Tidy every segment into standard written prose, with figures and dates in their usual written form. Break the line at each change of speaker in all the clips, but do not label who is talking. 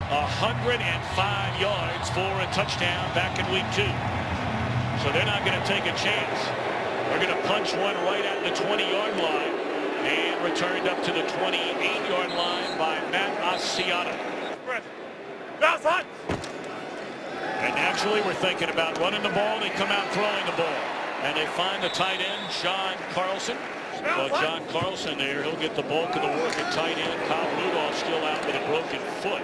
105 yards for a touchdown back in week 2. So they're not going to take a chance. They're going to punch one right at the 20-yard line and returned up to the 28-yard line by Matt Asiata. And naturally we're thinking about running the ball. They come out throwing the ball. And they find the tight end, John Carlson. Well, John Carlson there, he'll get the bulk of the work at tight end. Kyle Rudolph still out with a broken foot.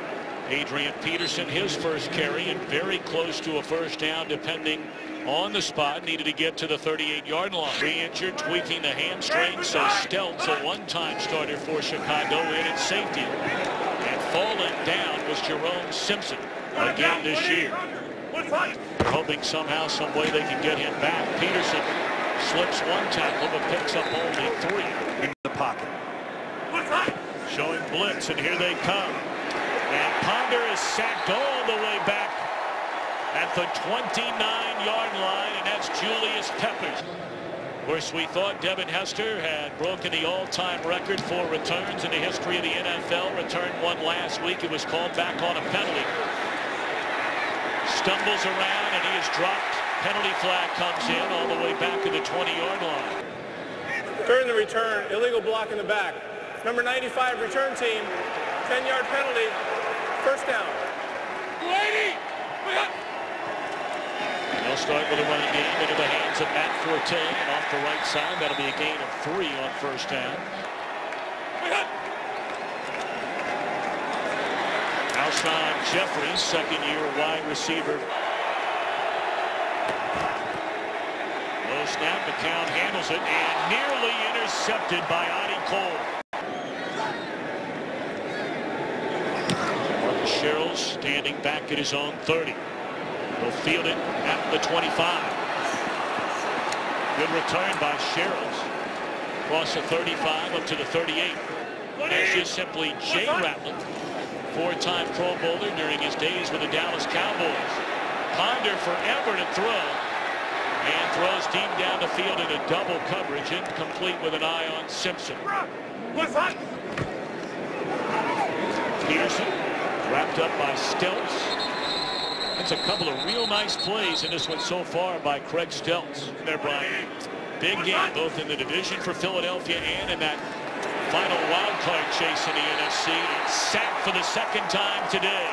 Adrian Peterson, his first carry, and very close to a first down depending on the spot. Needed to get to the 38-yard line. Re-injured, tweaking the hamstring. So Steltz, a one-time starter for Chicago, in at safety. And falling down was Jerome Simpson again this year. Hoping somehow, some way they can get him back. Peterson slips one tackle but picks up only 3 in the pocket. Showing blitz, and here they come. And Ponder is sacked all the way back at the 29-yard line, and that's Julius Peppers. Of course, we thought Devin Hester had broken the all-time record for returns in the history of the NFL. Returned one last week. It was called back on a penalty. Stumbles around, and he is dropped. Penalty flag comes in all the way back to the 20-yard line.
During the return, illegal block in the back. Number 95 return team, 10-yard penalty, first down.
And they'll start with a running game into the hands of Matt Forte, and off the right side, that'll be a gain of 3 on first down. Alshon Jeffries, second-year wide receiver. Low snap, McCown handles it, and nearly intercepted by Adi Cole. Marcus Sherrills standing back at his own 30. He'll field it at the 25. Good return by Sherrills. Across the 35 up to the 38. That's just simply Jay Ratliff, four-time Pro Bowler during his days with the Dallas Cowboys. Ponder forever to throw, and throws deep down the field into double coverage, incomplete with an eye on Simpson. Peterson wrapped up by Steltz. That's a couple of real nice plays in this one so far by Craig Steltz. There, Brian. Big game both in the division for Philadelphia and in that final wild card chase in the NFC. Sacked for the second time today.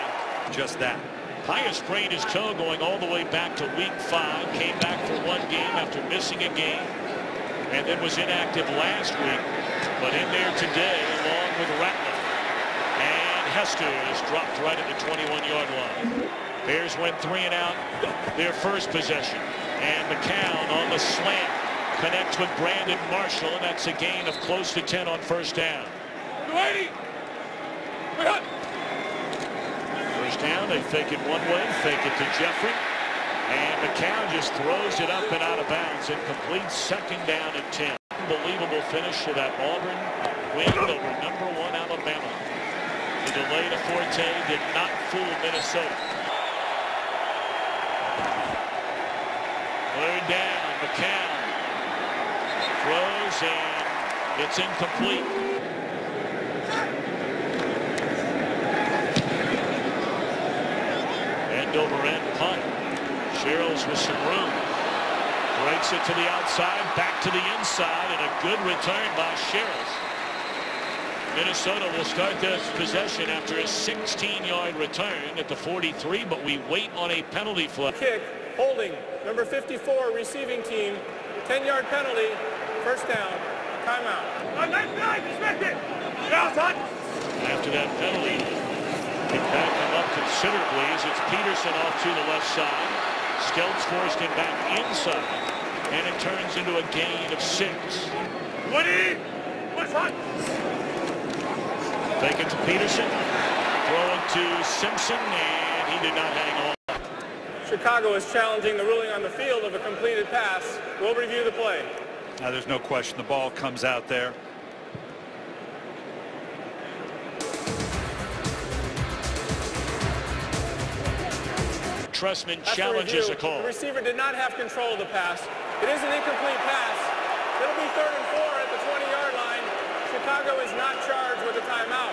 Just that. Pius sprained his toe going all the way back to week 5. Came back for one game after missing a game, and then was inactive last week. But in there today along with Ratliff. And Hester is dropped right at the 21-yard line. Bears went 3 and out their first possession. And McCown on the slant connects with Brandon Marshall, and that's a gain of close to 10 on first down. First down, they fake it one way, fake it to Jeffrey, and McCown just throws it up and out of bounds. Incomplete, second down and 10. Unbelievable finish to that Auburn win over #1 Alabama. The delay to Forte did not fool Minnesota. Third down, McCown throws, and it's incomplete. End over end punt. Sherrills with some room. Breaks it to the outside, back to the inside, and a good return by Sherrills. Minnesota will start this possession after a 16-yard return at the 43, but we wait on a penalty flag.
Kick, holding, number 54 receiving team, 10-yard penalty, first down, timeout.
After that penalty, they back him up considerably as it's Peterson off to the left side. Steltz forced him back inside, and it turns into a gain of 6. Take it to Peterson, throw it to Simpson, and he did not hang on.
Chicago is challenging the ruling on the field of a completed pass. We'll review the play.
Now, there's no question the ball comes out there.
Trustman challenges a call.
The receiver did not have control of the pass. It is an incomplete pass. It'll be 3rd and 4 at the 20-yard line. Chicago is not charged with a timeout.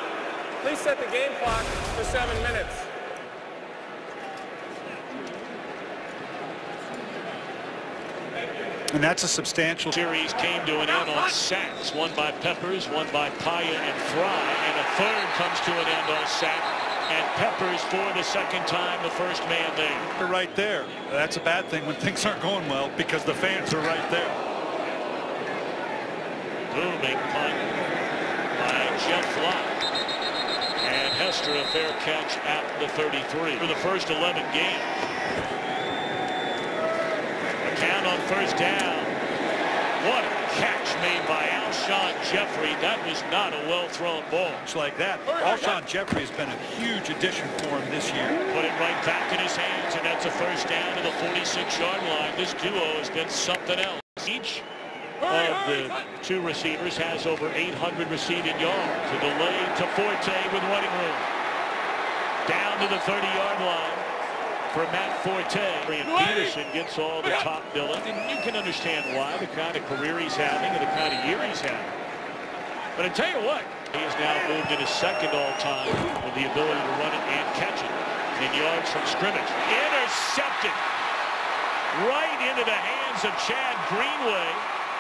Please set the game clock to 7 minutes.
And that's a substantial
series came to an end on sacks. One by Peppers, one by Paya and Fry, and a third comes to an end on sack. And Peppers for the second time, the first man there.
They're right there. That's a bad thing when things aren't going well because the fans are right there.
Booming punt by Jeff Locke. And Hester a fair catch at the 33 for the first 11 games. Count on first down. What a catch made by Alshon Jeffrey. That was not a well-thrown ball.
It's like that. Alshon Jeffrey has been a huge addition for him this year.
Put it right back in his hands, and that's a first down to the 46-yard line. This duo has been something else. Each of the two receivers has over 800 receiving yards. A delay to Forte with running room. Down to the 30-yard line for Matt Forte. And Peterson gets all the top billing, and you can understand why, the kind of career he's having and the kind of year he's having. But I tell you what, he has now moved into second all-time with the ability to run it and catch it in yards from scrimmage. Intercepted right into the hands of Chad Greenway.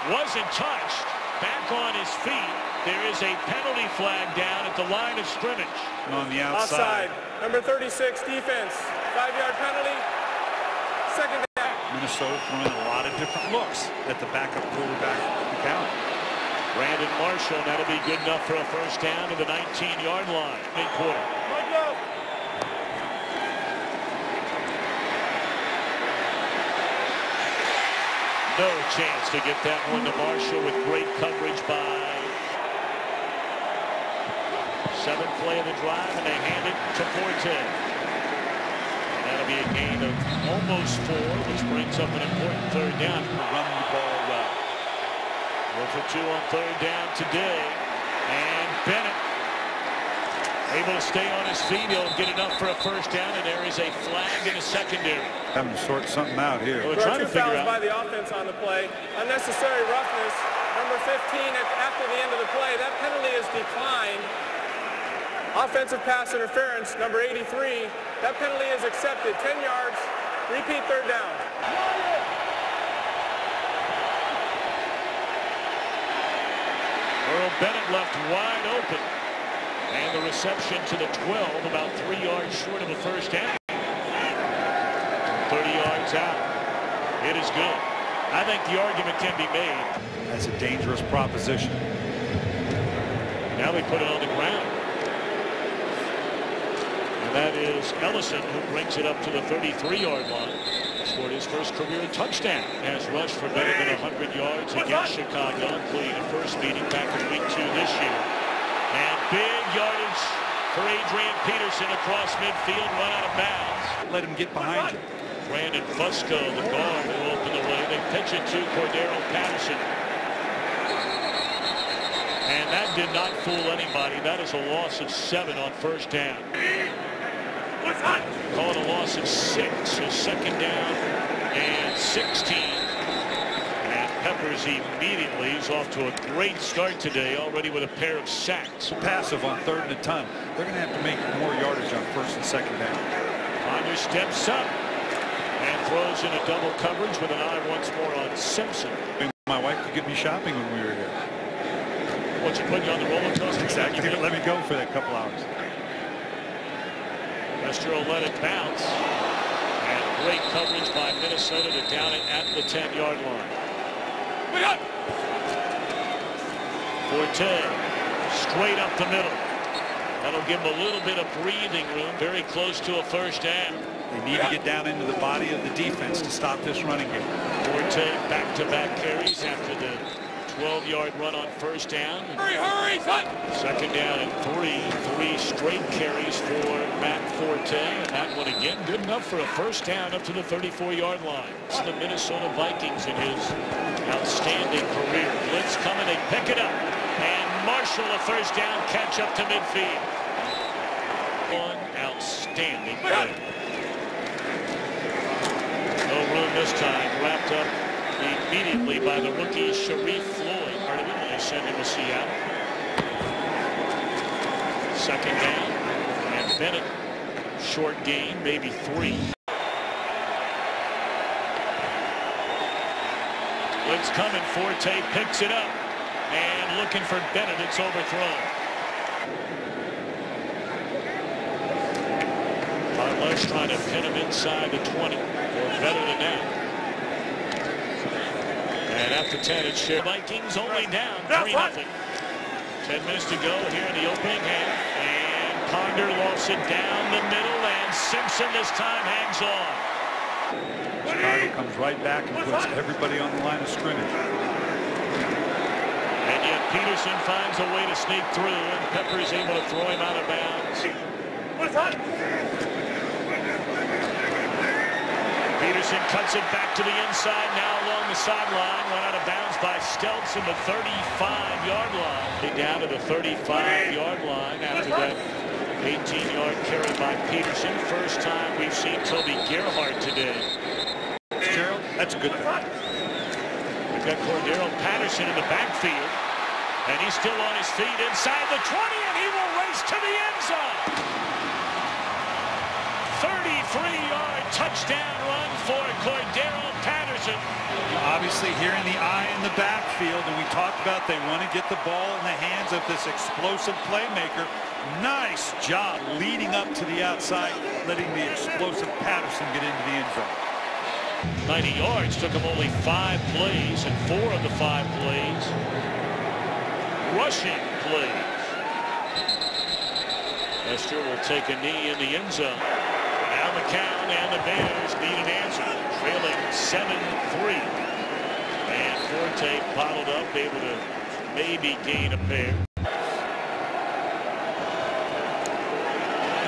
Wasn't touched. Back on his feet. There is a penalty flag down at the line of scrimmage.
And on the outside.
Number 36 defense. 5-yard penalty. Second down.
Minnesota throwing a lot of different looks at the backup quarterback account.
Brandon Marshall, that'll be good enough for a first down to the 19-yard line. Mid-quarter. No chance to get that one to Marshall with great coverage by. Seventh play of the drive, and they hand it to Forte. That'll be a gain of almost 4, which brings up an important third down.
Run the ball well.
4 for 2 on third down today. And Bennett able to stay on his feet. He'll get enough for a first down, and there is a flag in the secondary.
Having to sort something out here.
Well, they're trying to figure out
by the offense on the play. Unnecessary roughness. Number 15 after the end of the play. That penalty is declined. Offensive pass interference, number 83. That penalty is accepted. 10 yards. Repeat third down.
Earl Bennett left wide open. And the reception to the 12, about 3 yards short of a first down. 30 yards out. It is good. I think the argument can be made.
That's a dangerous proposition.
Now they put it on the ground. And that is Ellison who brings it up to the 33-yard line. Scored his first career touchdown. Has rushed for better than 100 yards against Chicago, including the first meeting back in week 2 this year. And big yardage for Adrian Peterson across midfield, run out of bounds.
Let him get behind you.
Brandon Fusco, the guard, will open the way. They pitch it to Cordero Patterson. And that did not fool anybody. That is a loss of 7 on first down. Call it a loss of 6. So second down and 16. And Peppers immediately is off to a great start today, already with a pair of sacks.
Passive on 3rd and a ton. They're going to have to make more yardage on 1st and 2nd down.
Ponder steps up and throws in a double coverage with an eye once more on Simpson.
My wife could get me shopping when we were here.
What's put you on the roller coaster?
Exactly. Let me go for that couple hours.
Lester will let it bounce. And great coverage by Minnesota to down it at the 10-yard line. Forte straight up the middle. That'll give him a little bit of breathing room, very close to a first down.
They need to get down into the body of the defense to stop this running game.
Forte back-to-back carries after the 12-yard run on first down.
Hurry,
Second down and 3 straight carries for Matt Forte. And that one again good enough for a first down up to the 34-yard line. It's the Minnesota Vikings in his outstanding career. Blitz coming, they pick it up. And Marshall a first down catch up to midfield. One outstanding play. No room this time. Wrapped up immediately by the rookie Sharif Floyd. Part of it, they sent him to Seattle. Second down, and Bennett, short gain, maybe 3. Blitz coming. Forte picks it up. And looking for Bennett. It's overthrown. Carlos trying to pin him inside the 20. Or better than that. And after 10, it's shared. Vikings only down 3-0. 10 minutes to go here in the opening half. And Ponder lofts it down the middle. And Simpson this time hangs on.
Chicago comes right back and puts everybody on the line of scrimmage.
And yet Peterson finds a way to sneak through. And Pepper's able to throw him out of bounds. Peterson cuts it back to the inside now along the sideline. Run out of bounds by Stelz in the 35-yard line. Down to the 35-yard line after that 18-yard carry by Peterson. First time we've seen Toby Gerhart today.
Gerald, that's a good thing.
We've got Cordero Patterson in the backfield. And he's still on his feet inside the 20, and he will race to the end zone. 33-yard touchdown run for Cordero Patterson.
Obviously hearing the eye in the backfield, and we talked about they want to get the ball in the hands of this explosive playmaker. Nice job leading up to the outside, letting the explosive Patterson get into the end zone.
90 yards, took him only 5 plays, and 4 of the 5 plays rushing plays. Lester will take a knee in the end zone. Now McCown and the Bears need an answer, trailing 7-3. And Forte bottled up, able to maybe gain a pair.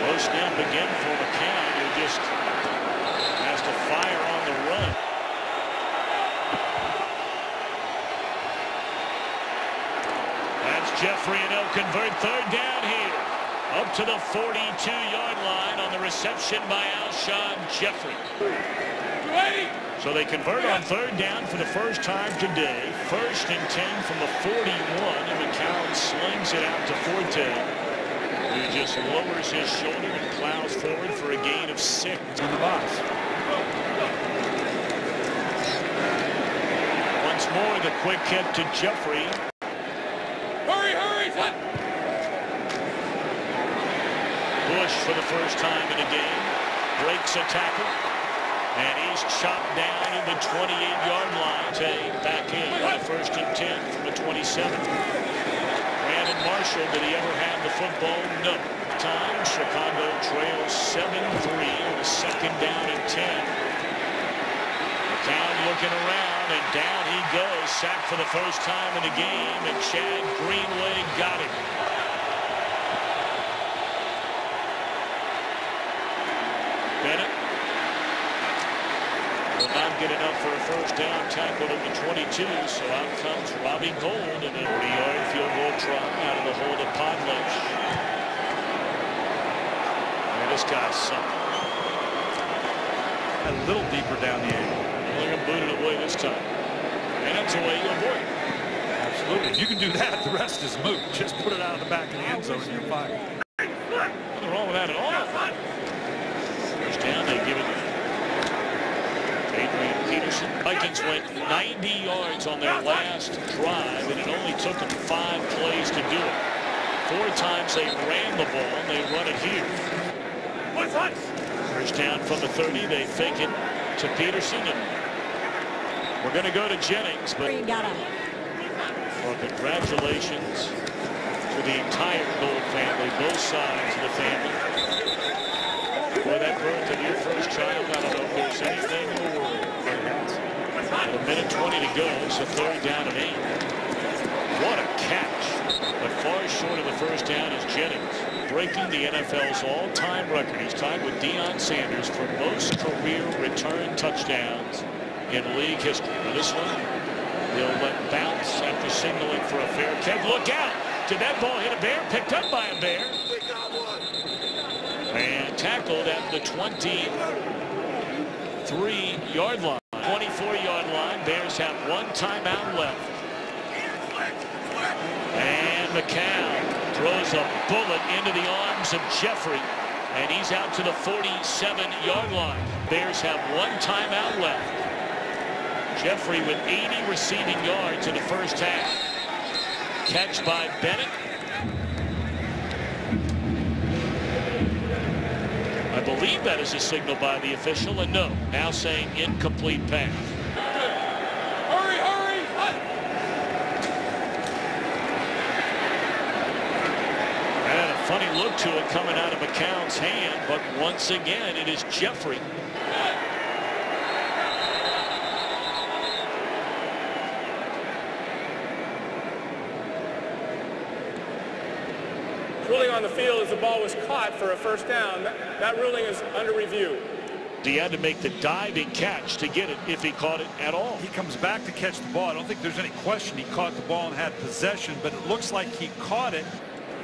Low snap again for McCown, who just has to fire on the run. That's Jeffrey, and he'll convert. Third down here. Up to the 42-yard line on the reception by Alshon Jeffrey. So they convert on third down for the first time today. 1st and 10 from the 41, and McCown slings it out to Forte, who just lowers his shoulder and plows forward for a gain of 6 in the box. Once more, the quick hit to Jeffrey.
Hurry, hurry!
Bush for the first time in the game breaks a tackle, and he's chopped down at the 28-yard line. Back in on the 1st and 10 from the 27. Brandon Marshall, did he ever have the football? No. Time Chicago trails 7-3 on the 2nd down and 10. McCown looking around, and down he goes. Sacked for the first time in the game, and Chad Greenway got him. Bennett will not get enough for a first down tackle at the 22, so out comes Robbie Gold in a 40-yard field goal try out of the hold of Podlesh. And this guy's something.
A little deeper down the angle.
They're going to boot it away this time. And that's the way you avoid it.
Absolutely. If you can do that, the rest is moot. Just put it out of the back of the end zone and you're fine.
Nothing wrong with that at all. First down, they give it to Adrian Peterson. Vikings went 90 yards on their last drive, and it only took them 5 plays to do it. 4 times they ran the ball, and they run it here. First down from the 30, they fake it to Peterson, and we're going to go to Jennings, but well, congratulations to the entire Gold family, both sides of the family. Boy, that birth of your first child, I don't know if there's anything in the world. With a minute 20 to go, it's a 3rd down and 8. What a catch. But far short of the first down is Jennings, breaking the NFL's all-time record. He's tied with Deion Sanders for most career return touchdowns in league history. Now this one, he'll let bounce after signaling for a fair catch. Look out! Did that ball hit a bear? Picked up by a bear. And tackled at the 23-yard line. 24-yard line. Bears have 1 timeout left. And McCown throws a bullet into the arms of Jeffrey. And he's out to the 47-yard line. Bears have 1 timeout left. Jeffrey with 80 receiving yards in the first half. Catch by Bennett. I believe that is a signal by the official, and no, now saying incomplete pass.
Hurry, hurry!
And a funny look to it coming out of McCown's hand, but once again it is Jeffrey.
Ruling on the field as the ball was caught for a first down. That ruling is under review.
He had to make the diving catch to get it if he caught it at all.
He comes back to catch the ball. I don't think there's any question he caught the ball and had possession, but it looks like he caught it.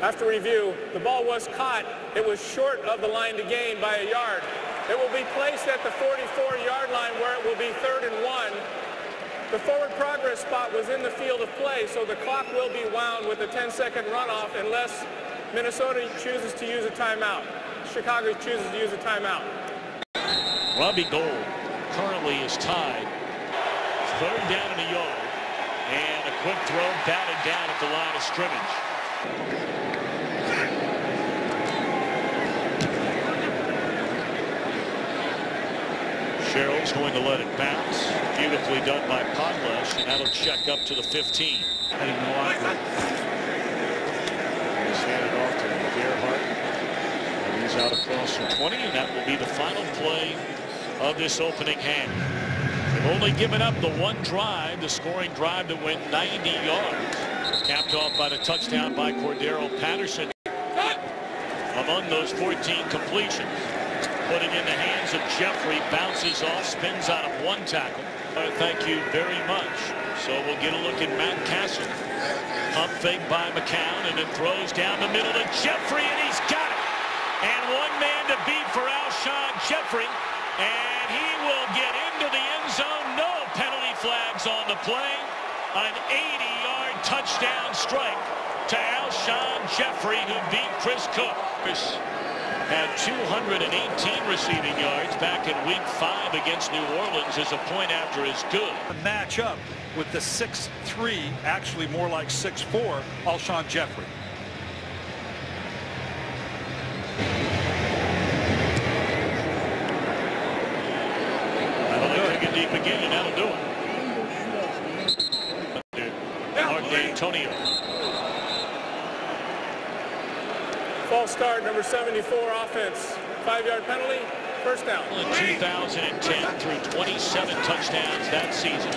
After review, the ball was caught. It was short of the line to gain by a yard. It will be placed at the 44-yard line where it will be 3rd and 1. The forward progress spot was in the field of play, so the clock will be wound with a 10-second runoff unless Minnesota chooses to use a timeout. Chicago chooses to use a timeout.
Robbie Gould currently is tied. 3rd down in the yard. And a quick throw batted down at the line of scrimmage. Sherrill's going to let it bounce. Beautifully done by Podlesh, and that'll check up to the 15.
I didn't know I
Handed off to Gerhardt. And he's out across the 20, and that will be the final play of this opening half. They've only given up the one drive, the scoring drive that went 90 yards. Capped off by the touchdown by Cordero Patterson. Among those 14 completions, put it in the hands of Jeffrey, bounces off, spins out of one tackle. Thank you very much. So we'll get a look at Matt Castle. Pump fake by McCown, and it throws down the middle to Jeffrey, and he's got it. And one man to beat for Alshon Jeffrey, and he will get into the end zone. No penalty flags on the play. An 80-yard touchdown strike to Alshon Jeffrey, who beat Chris Cook. Chris had 218 receiving yards back in Week 5 against New Orleans as a point after is good.
match up with the 6'3", actually more like 6'4", Alshon Jeffrey.
That'll take it deep again, and that'll do it. Mark D'Antonio.
False start, number 74 offense. 5-yard penalty, first down.
In 2010 through 27 touchdowns that season.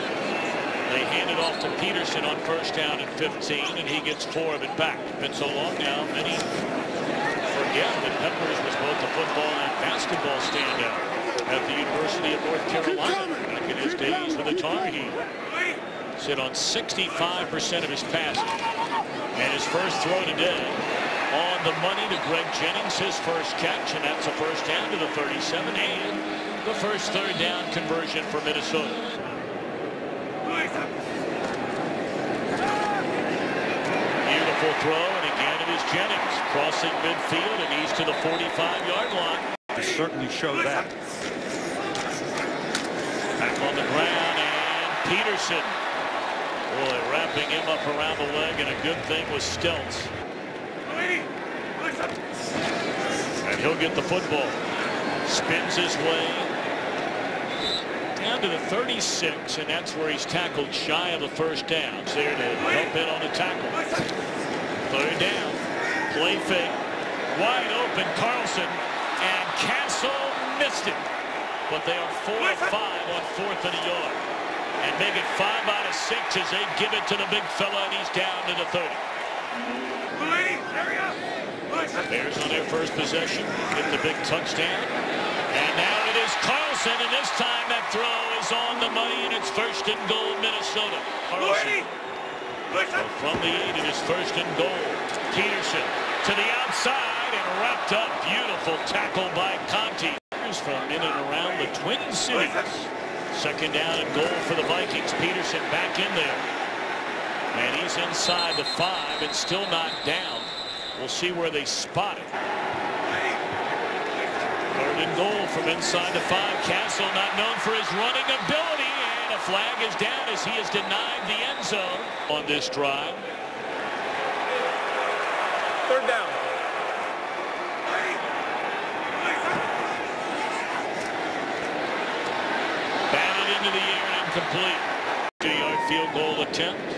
They hand it off to Peterson on first down at 15, and he gets 4 of it back. Been so long now, many forget that Peppers was both a football and basketball standout at the University of North Carolina back in his days with the Tar Heel. Sit on 65% of his passes. And his first throw today on the money to Greg Jennings, his first catch, and that's a first down to the 37, and the first 3rd down conversion for Minnesota. Beautiful throw, and again it is Jennings crossing midfield, and he's to the 45-yard line.
To certainly show that.
Back on the ground, and Peterson. Boy, wrapping him up around the leg, and a good thing was Stelz. And he'll get the football. Spins his way down to the 36, and that's where he's tackled shy of the first down. There to help in on the tackle. 3rd down. Play fake. Wide open Carlson, and Castle missed it. But they are 4 of 5 on 4th and a yard. And make it 5 out of 6 as they give it to the big fella, and he's down to the 30. Bears on their first possession, get the big touchdown. And now it is Carlson, and this time that throw is on the money, and it's 1st and goal, Minnesota. Carlson from the 8, it is 1st and goal. Peterson to the outside and wrapped up. Beautiful tackle by Conti. From in and around the Twin Cities. 2nd down and goal for the Vikings. Peterson back in there. And he's inside the 5 and still not down. We'll see where they spot it. 3rd and goal from inside the 5. Castle not known for his running ability, and a the flag is down as he has denied the end zone on this drive.
Third down.
Batted into the air and incomplete. 2-yard field goal attempt.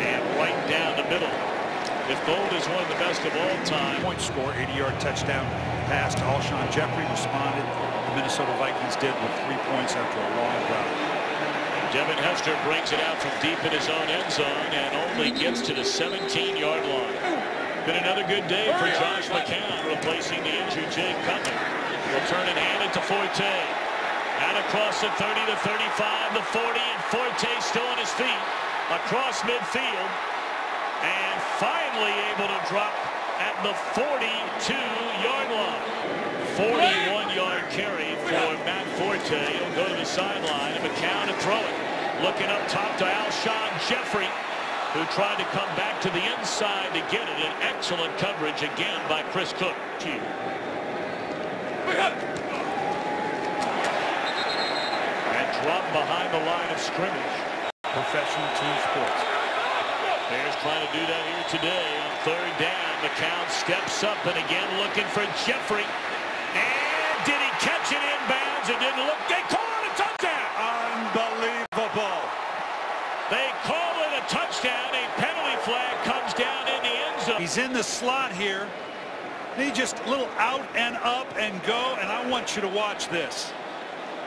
And right down the middle. If Gold is one of the best of all time.
Point score, 80-yard touchdown pass to Alshon Jeffrey. Responded. The Minnesota Vikings did with 3 points after a long drive.
Devin Hester brings it out from deep in his own end zone and only gets to the 17-yard line. Been another good day for Josh McCown, replacing the injured Jake Cutler. Will turn and hand it to Forte. Out across the 30 to 35, the 40, and Forte still on his feet across midfield. And finally able to drop at the 42-yard line. 41-yard carry for Matt Forte. He'll go to the sideline, and McCown to throw it. Looking up top to Alshon Jeffrey, who tried to come back to the inside to get it. An excellent coverage again by Chris Cook. And dropped behind the line of scrimmage.
Professional team sports.
Bears trying to do that here today on third down. McCown steps up and again looking for Jeffrey. And did he catch it inbounds? It didn't look. They call it a touchdown.
Unbelievable.
They call it a touchdown. A penalty flag comes down in the end zone.
He's in the slot here. He just a little out and up and go, and I want you to watch this.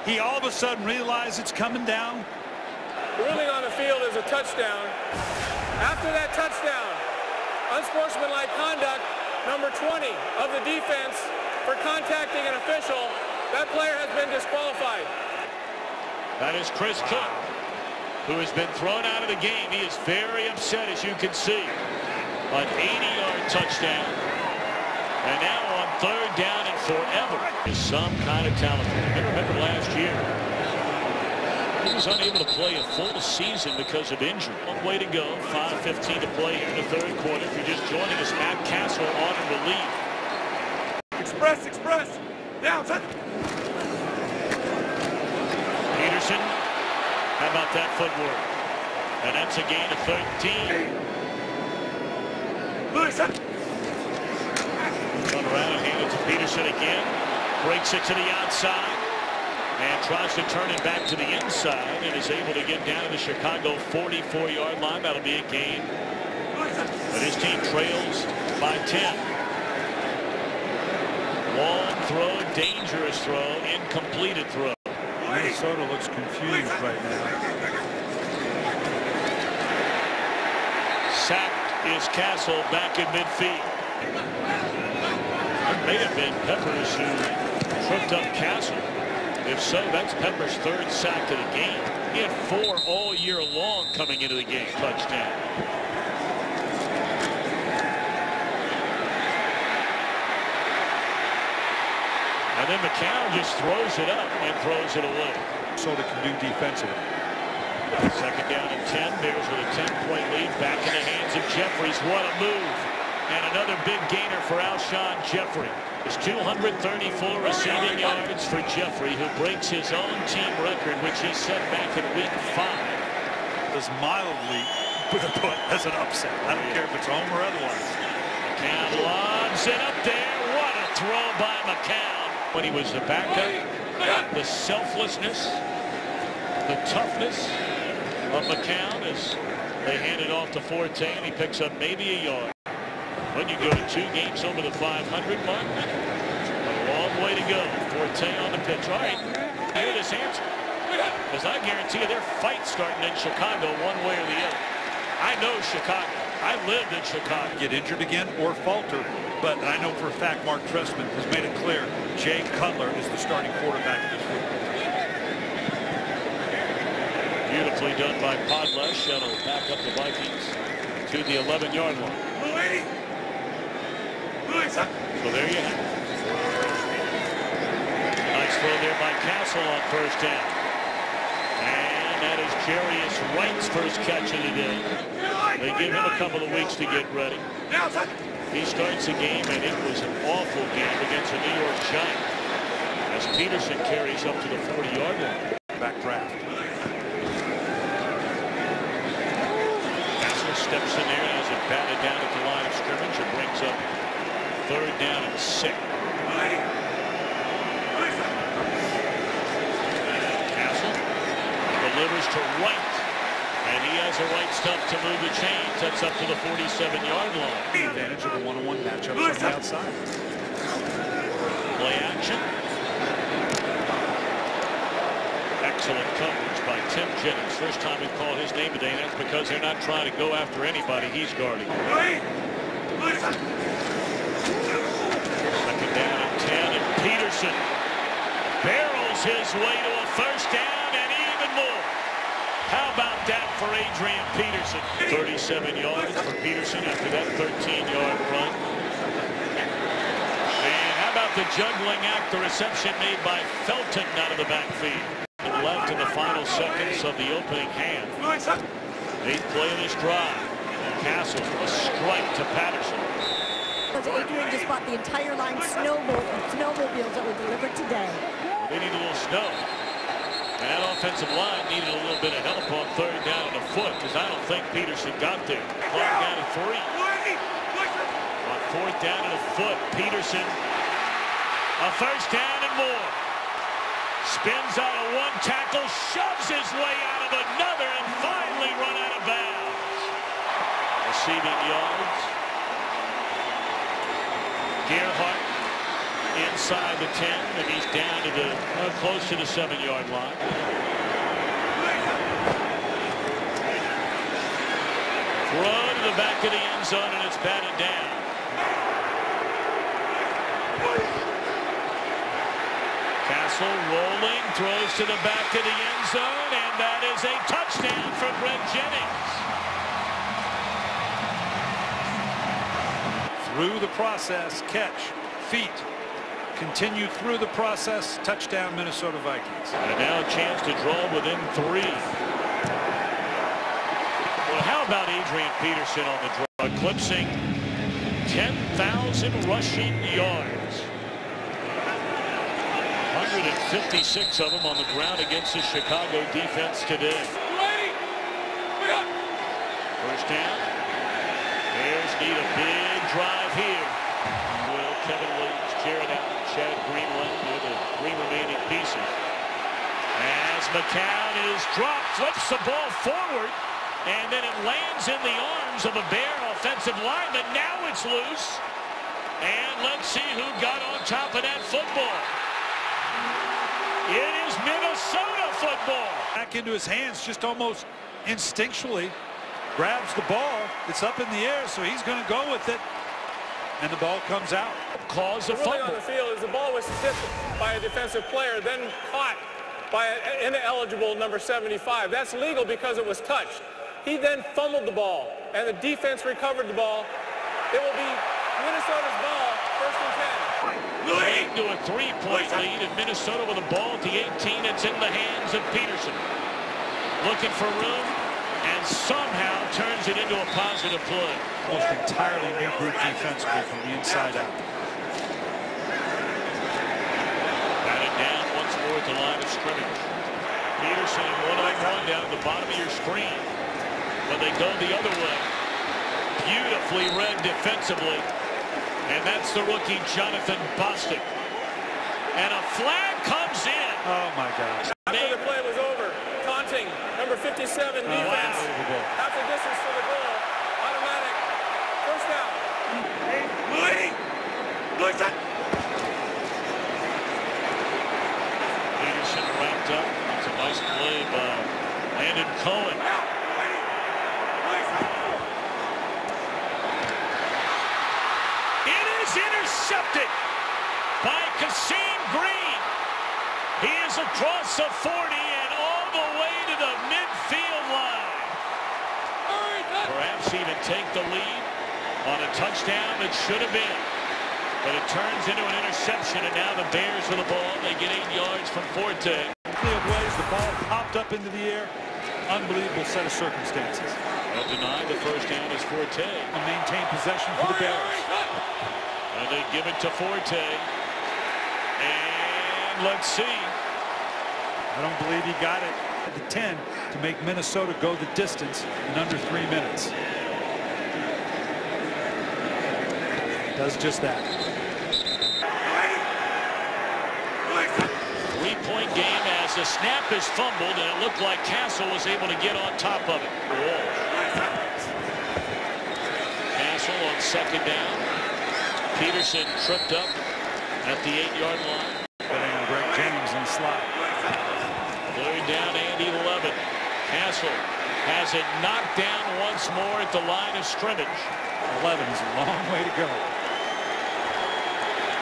He all of a sudden realizes it's coming down.
Ruling on the field is a touchdown. After that touchdown, unsportsmanlike conduct, number 20 of the defense for contacting an official. That player has been disqualified.
That is Chris Cook, who has been thrown out of the game. He is very upset, as you can see. An 80-yard touchdown. And now on third down and forever is some kind of talent. I remember last year, he was unable to play a full season because of injury. One way to go. 5:15 to play here in the third quarter. If you're just joining us, Matt Castle on in relief.
Express. Down, set.
Peterson. How about that footwork? And that's a gain of 13. Turn around and hand it to Peterson again. Breaks it to the outside. And tries to turn it back to the inside and is able to get down to the Chicago 44-yard line. That'll be a gain. But his team trails by 10. Long throw, dangerous throw, incompleted throw.
Minnesota looks confused right now.
Sacked is Castle back in midfield. It may have been Peppers who tripped up Castle. If so, that's Peppers' third sack of the game. He had 4 all year long coming into the game. Touchdown. And then McCown just throws it up and throws it away.
So they can do defensively.
Second down and 10. Bears with a 10-point lead back in the hands of Jeffries. What a move. And another big gainer for Alshon Jeffrey. It's 234 receiving yards for Jeffrey, who breaks his own team record, which he set back in week 5.
Does mildly with a put as an upset. I don't care if it's home or otherwise.
McCown lobs it up there. What a throw by McCown. When he was the backup, the selflessness, the toughness of McCown as they hand it off to Forte, and he picks up maybe a yard. When you go to 2 games over the 500 mark, a long way to go. Forte on the pitch. All right, hear this answer. Because I guarantee you their fight's starting in Chicago one way or the other. I know Chicago. I lived in Chicago.
Get injured again or falter. But I know for a fact Mark Trestman has made it clear Jay Cutler is the starting quarterback of this football team.
Beautifully done by Podlesh. That'll back up the Vikings to the 11-yard line. So there you have it. Nice throw there by Castle on first down. And that is Jarius Wright's first catch of the day. They give him a couple of weeks to get ready. He starts the game, and it was an awful game against the New York Giants as Peterson carries up to the 40-yard line.
quarterback draft.
Castle steps in there and has it batted down at the line of scrimmage. It brings up 3rd down and 6. Castle delivers to White, and he has a right stump to move the chains. That's up to the 47-yard line.
The advantage of a one-on-one matchup from the outside.
Play action. Excellent coverage by Tim Jennings. First time we've called his name today, and that's because they're not trying to go after anybody he's guarding. 2nd down and 10, and Peterson barrels his way to a 1st down and even more. How about that for Adrian Peterson? 37 yards for Peterson after that 13-yard run. And how about the juggling act, the reception made by Felton out of the backfield. Left in the final seconds of the opening half. 8th play of this drive. Castle, a strike to Patterson.
Adrian just bought the entire line snowmobiles that were delivered today.
They need a little snow. And that offensive line needed a little bit of help on 3rd down and a foot, because I don't think Peterson got there. Clock down to 3. On 4th down and a foot, Peterson, a 1st down and more. Spins out of one tackle, shoves his way out of another, and finally run out of bounds. Receiving yards. Gerhardt inside the 10, and he's down to the close to the 7-yard line. Throw to the back of the end zone, and it's batted down. Castle rolling, throws to the back of the end zone, and that is a touchdown for Brett Jennings.
Through the process, catch, feet, continue through the process, touchdown Minnesota Vikings.
And now a chance to draw within 3. Well, how about Adrian Peterson on the draw, eclipsing 10,000 rushing yards. 156 of them on the ground against the Chicago defense today. 1st down. Bears need a big drive here. Will Kevin Williams, Jared Allen, Chad Greenway with the 3 remaining pieces. As McCown is dropped, flips the ball forward, and then it lands in the arms of a Bear offensive lineman. Now it's loose. And let's see who got on top of that football. It is Minnesota football.
Back into his hands just almost instinctually. Grabs the ball. It's up in the air, so he's going to go with it. And the ball comes out.
Cause a
fumble.
fumble.
On the field is the ball was tipped by a defensive player, then caught by an ineligible number 75. That's legal because it was touched. He then fumbled the ball, and the defense recovered the ball. It will be Minnesota's ball, 1st and 10.
Leading to a 3-point lead, and Minnesota with the ball at the 18. It's in the hands of Peterson. Looking for room, and somehow turns it into a positive play.
Almost entirely new group defensively from the inside out.
Batted down once more at the line of scrimmage. Peterson one-on-one down at the bottom of your screen. But they go the other way. Beautifully read defensively. And that's the rookie Jonathan Bostic. And a flag comes in.
Oh my gosh.
After the play was over, taunting number 57 defense. Half the distance to the goal. Automatic. 1st down.
Peterson wrapped up. It's a nice play by Landon Cohen. It is intercepted by Kasim Green. He is across the 40 and all the way to the midfield line. Perhaps even take the lead on a touchdown that should have been. But it turns into an interception, and now the Bears with the ball. They get 8 yards from Forte.
Of ways, the ball popped up into the air. Unbelievable set of circumstances.
Well denied. The 1st down is Forte.
And maintain possession for the Bears.
And they give it to Forte. And let's see.
I don't believe he got it at the 10 to make Minnesota go the distance in under 3 minutes. Does just that.
3-point game as the snap is fumbled, and it looked like Castle was able to get on top of it. Castle on second down. Peterson tripped up at the 8-yard line.
Greg James in the slot.
Third down and 11. Castle has it knocked down once more at the line of scrimmage.
11 is a long way to go.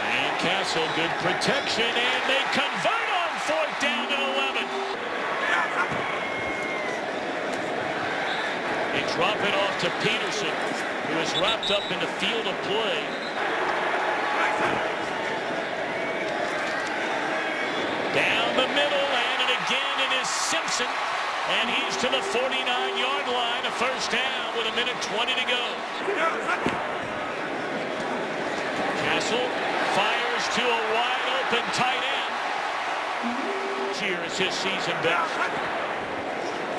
And Castle, good protection, and they convert on fourth down and 11. They drop it off to Peterson, who is wrapped up in the field of play. Down the middle, and again it is Simpson, and he's to the 49-yard line, a first down with 1:20 to go. Castle fires to a wide-open tight end. Here is his season best.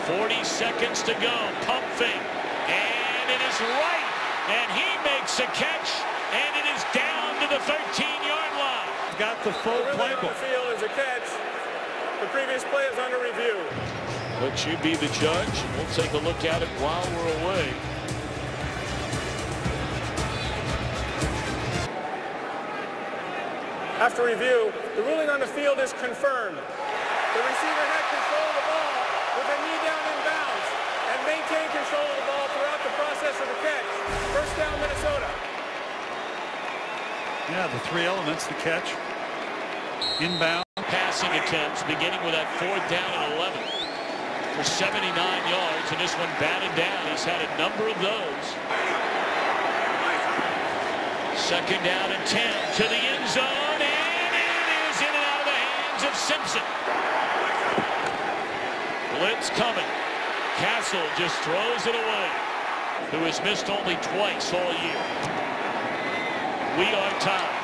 40 seconds to go. Pump fake, and it is right, and he makes a catch, and it is down to the 13-yard line.
Got the full playbook.
The field is a catch. The previous play is under review.
Let you be the judge. We'll take a look at it while we're away.
After review, the ruling on the field is confirmed. The receiver had control of the ball with a knee down in bounds and maintained control of the ball throughout the process of the catch. First down, Minnesota.
Yeah, the three elements, the catch, inbound.
Passing attempts beginning with that fourth down and 11 for 79 yards, and this one batted down. He's had a number of those. Second down and 10 to the end zone, and it is in and out of the hands of Simpson. Blitz coming. Castle just throws it away, who has missed only twice all year. We are tied.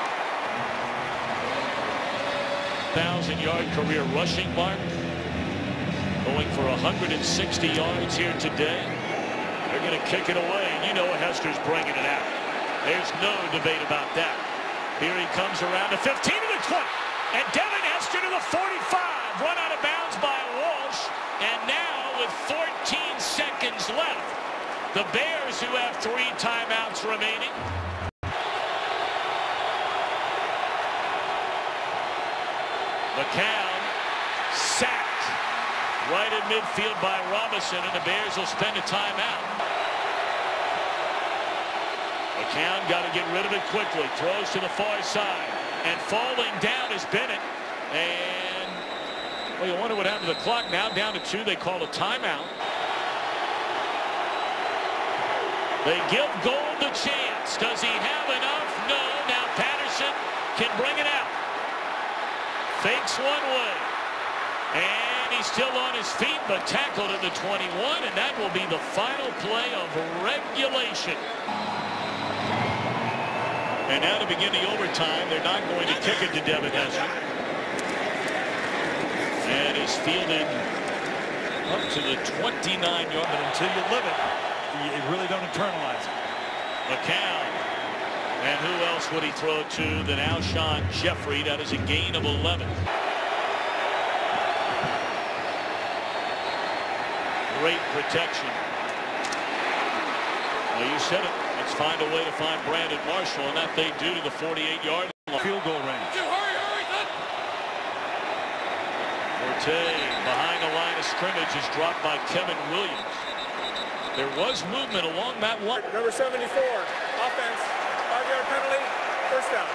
1,000-yard career rushing mark. Going for 160 yards here today. They're going to kick it away, and you know Hester's bringing it out. There's no debate about that. Here he comes around to 15 to the 20. And Devin Hester to the 45. Run out of bounds by Walsh. And now with 14 seconds left, the Bears, who have 3 timeouts remaining, McCown sacked right in midfield by Robinson, and the Bears will spend a timeout. McCown got to get rid of it quickly. Throws to the far side, and falling down is Bennett. And well, you wonder what happened to the clock. Now down to 2. They call a timeout. They give Gold a chance. Does he have enough? No. Now Patterson can bring it out. Fakes one way, and he's still on his feet, but tackled at the 21, and that will be the final play of regulation. And now to begin the overtime, they're not going to kick it to Devin Hester. And he's fielded up to the 29-yard.
But until you live it, you really don't internalize it.
McCown. And who else would he throw to than Alshon Jeffrey? That is a gain of 11. Great protection. Well, you said it. Let's find a way to find Brandon Marshall, and that they do to the 48-yard line.
Field goal range.
Forte behind the line of scrimmage is dropped by Kevin Williams. There was movement along that line.
Number 74, offense. 5-yard penalty, first down.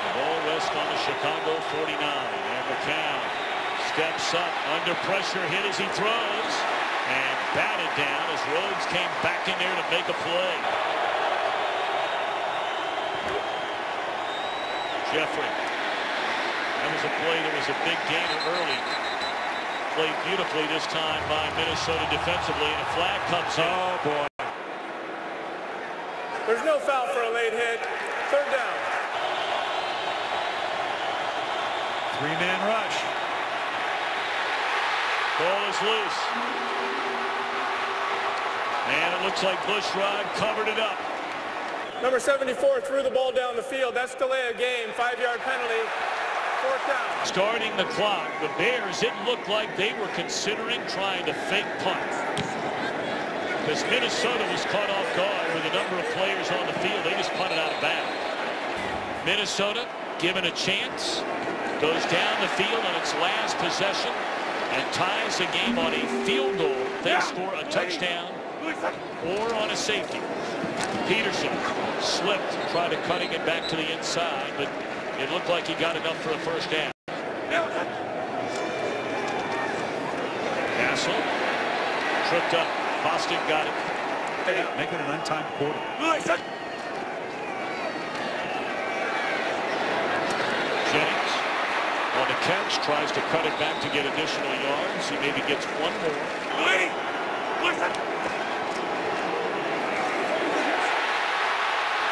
The ball rests on the Chicago 49. And McCown steps up under pressure, hit as he throws, and batted down as Rhodes came back in there to make a play. Jeffrey. That was a play that was a big gainer early. Played beautifully this time by Minnesota defensively, and a flag comes in.
Oh, boy.
There's no foul for a late hit. Third down.
3-man rush.
Ball is loose. And it looks like Bushrod covered it up.
Number 74 threw the ball down the field. That's delay of game. 5-yard penalty. 4th down.
Starting the clock, the Bears, it looked like they were considering trying to fake punt. Because Minnesota was caught off guard with a number of players on the field. They just punted out of bounds. Minnesota given a chance. Goes down the field on its last possession and ties the game on a field goal. They score a touchdown or on a safety. Peterson slipped, tried to cutting it back to the inside, but it looked like he got enough for a first down. Castle tripped up. Boston got it.
Make it an untimed quarter.
Jennings on the catch, tries to cut it back to get additional yards. He maybe gets one more.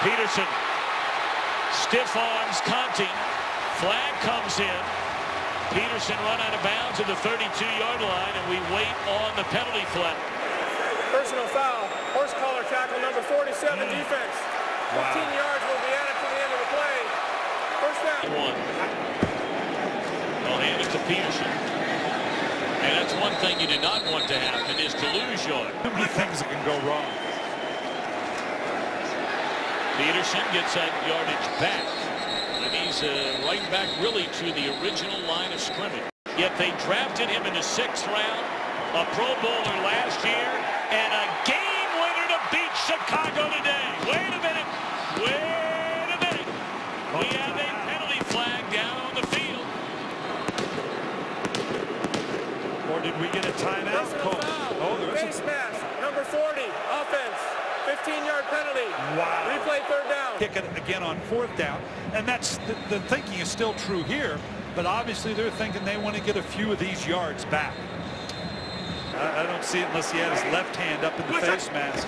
Peterson, stiff arms Conti. Flag comes in. Peterson run out of bounds at the 32-yard line, and we wait on the penalty flag.
Personal foul. Horse collar tackle number 47 defense. 15 yards will be added to the end of the play. First down.
They'll hand it to Peterson. And that's one thing you did not want to happen, is to lose yards.
Too many things that can go wrong.
Peterson gets that yardage back. And he's right back really to the original line of scrimmage. Yet they drafted him in the 6th round, a Pro Bowler last year, and a game winner to beat Chicago today. Wait a minute. Wait a minute. We have a penalty flag down on the field.
Or did we get a timeout?
Oh, there is face mask. Number 40, offense. 15-yard penalty.
Wow.
Replay 3rd down.
Kick it again on 4th down. And that's the thinking is still true here. But obviously they're thinking they want to get a few of these yards back. I don't see it unless he had his left hand up in the face mask.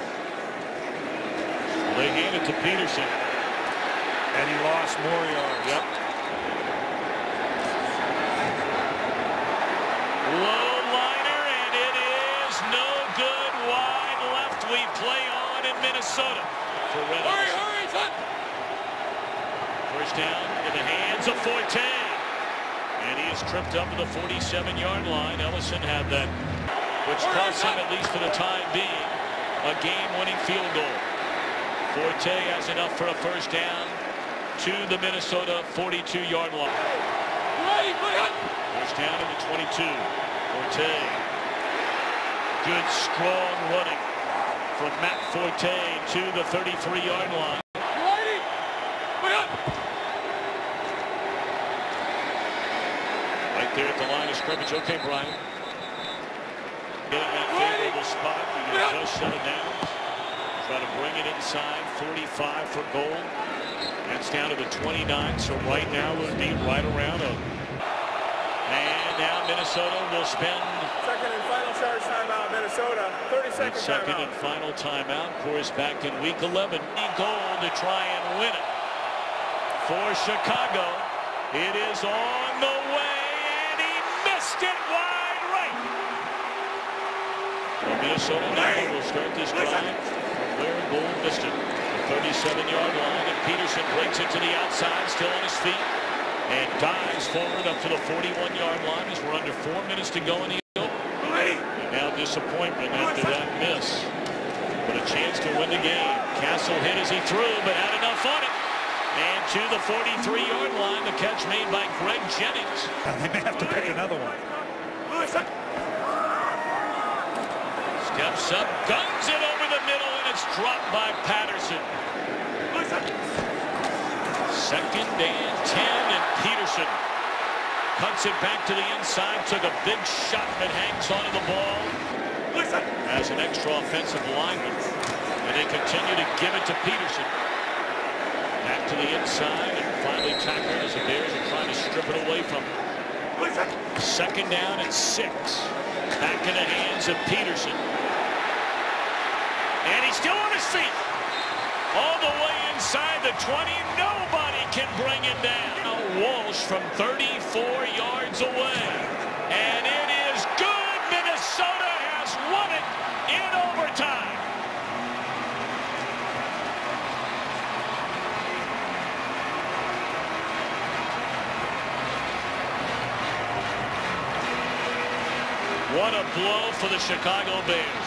They hand it to Peterson.
And he lost more yards.
Yep. Low liner, and it is no good. Wide left. We play on in Minnesota. For Red Ellison. First down in the hands of Forte. And he is tripped up to the 47-yard line. Ellison had that, which cost him, at least for the time being, a game-winning field goal. Forte has enough for a first down to the Minnesota 42-yard line. First down to the 22. Forte. Good, strong running from Matt Forte to the 33-yard line. Right there at the line of scrimmage. Okay, Brian. Getting that favorable spot. You can just shut it down. Try to bring it inside. 45 for goal. That's down to the 29. So right now we'll be right around a. And now Minnesota will spend.
Second and final charge timeout, Minnesota. 30-second timeout.
Second and final timeout. Of course, back in week 11. Goal to try and win it for Chicago. It is on the way, and he missed it wide right. So Minnesota now will start this drive from where goal missed it. The 37-yard line, and Peterson breaks it to the outside, still on his feet, and dives forward up to the 41-yard line as we're under 4 minutes to go in the open. And now disappointment after that miss. But a chance to win the game. Castle hit as he threw, but had enough on it. And to the 43-yard line, the catch made by Greg Jennings.
They may have to pick another one.
Steps up, guns it over the middle, and it's dropped by Patterson. Second and 10, and Peterson cuts it back to the inside, took a big shot that hangs onto the ball as an extra offensive lineman. And they continue to give it to Peterson. Back to the inside, and finally tackled as the Bears are trying to strip it away from him. Second down and 6. Back in the hands of Peterson. And he's still on his feet. All the way inside the 20. Nobody can bring him down. Now Walsh from 34 yards away. And it is good. What a blow for the Chicago Bears.